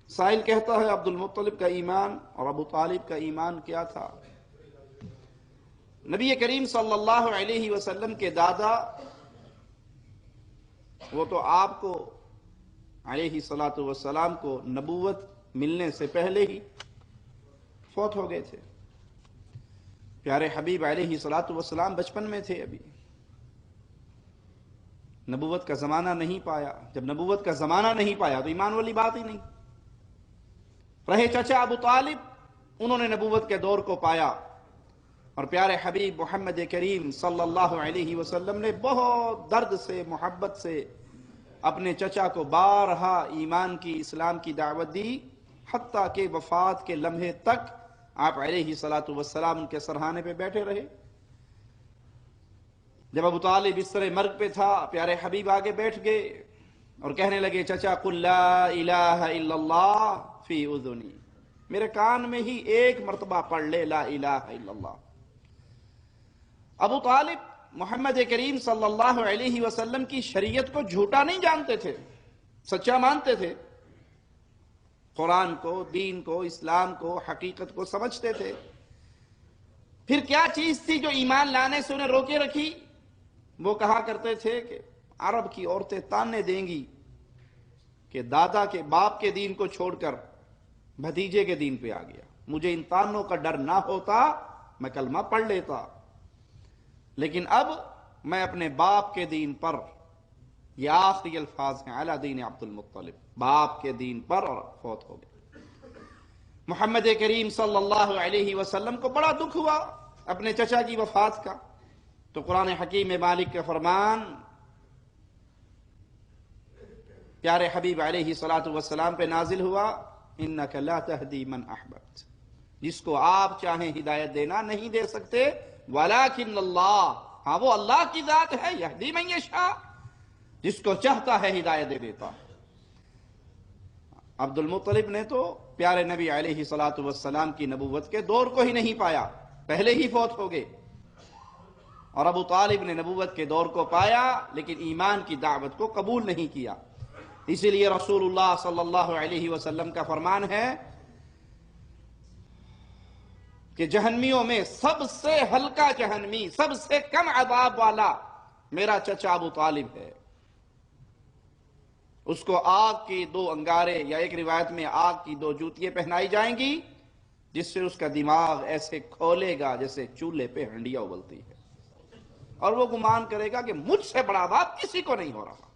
سائل کہتا ہے عبد المطلب کا ایمان اور ابو طالب کا ایمان کیا تھا؟ نبی کریم صلی اللہ علیہ وسلم کے دادا وہ تو آپ کو علیہ الصلوۃ والسلام کو نبوت ملنے سے پہلے ہی فوت ہو گئے تھے۔ پیارے حبیب علیہ الصلوۃ والسلام بچپن میں تھے، ابھی نبوت کا زمانہ نہیں پایا۔ جب نبوت کا زمانہ نہیں پایا تو ایمان والی بات ہی نہیں رہے۔ چچا ابو طالب انہوں نے نبوت کے دور کو پایا، اور پیارے حبیب محمد کریم صلی اللہ علیہ وسلم نے بہت درد سے محبت سے اپنے چچا کو بارہا ایمان کی اسلام کی دعوت دی، حتیٰ کہ وفات کے لمحے تک آپ علیہ الصلوۃ والسلام ان کے سرہانے پہ بیٹھے رہے۔ جب ابو طالب اس طرح مرگ پہ تھا، پیارے حبیب آگے بیٹھ گئے اور کہنے لگے، چچا قل لا الہ الا اللہ فی اذنی، میرے کان میں ہی ایک مرتبہ پڑھ لے لا الہ الا اللہ۔ ابو طالب محمد کریم صلی اللہ علیہ وسلم کی شریعت کو جھوٹا نہیں جانتے تھے، سچا مانتے تھے۔ قرآن کو، دین کو، اسلام کو، حقیقت کو سمجھتے تھے۔ پھر کیا چیز تھی جو ایمان لانے سے انہیں روکے رکھی؟ وہ کہا کرتے تھے کہ عرب کی عورتیں تانے دیں گی کہ دادا کے باپ کے دین کو چھوڑ کر بھتیجے کے دین پہ آ گیا، مجھے ان تانوں کا ڈر نہ ہوتا میں کلمہ پڑھ لیتا، لیکن اب میں اپنے باپ کے دین پر، یہ آخری الفاظ ہیں، علی دین عبد المطلب، باپ کے دین پر، اور فوت ہو گئے۔ محمد کریم صلی اللہ علیہ وسلم کو بڑا دکھ ہوا اپنے چچا کی وفات کا، تو قرآن حکیم مالک کا فرمان پیارے حبیب علیہ الصلوۃ والسلام پہ نازل ہوا، انک لا تہدی من احببت، جس کو آپ چاہیں ہدایت دینا نہیں دے سکتے، ولیکن اللہ، ہاں وہ اللہ کی ذات ہے، یہدی من یشاء، جس کو چاہتا ہے ہدایت دے دیتا۔ عبد المطلب نے تو پیارے نبی علیہ الصلوۃ والسلام کی نبوت کے دور کو ہی نہیں پایا، پہلے ہی فوت ہو گئے، اور ابو طالب نے نبوت کے دور کو پایا لیکن ایمان کی دعوت کو قبول نہیں کیا۔ اسی لیے رسول اللہ صلی اللہ علیہ وسلم کا فرمان ہے کہ جہنمیوں میں سب سے ہلکا جہنمی، سب سے کم عذاب والا میرا چچا ابو طالب ہے۔ اس کو آگ کی 2 انگارے، یا ایک روایت میں آگ کی 2 جوتیاں پہنائی جائیں گی، جس سے اس کا دماغ ایسے کھولے گا جیسے چولہے پہ ہنڈیاں ابلتی ہے، اور وہ گمان کرے گا کہ مجھ سے بڑا باپ کسی کو نہیں ہو رہا۔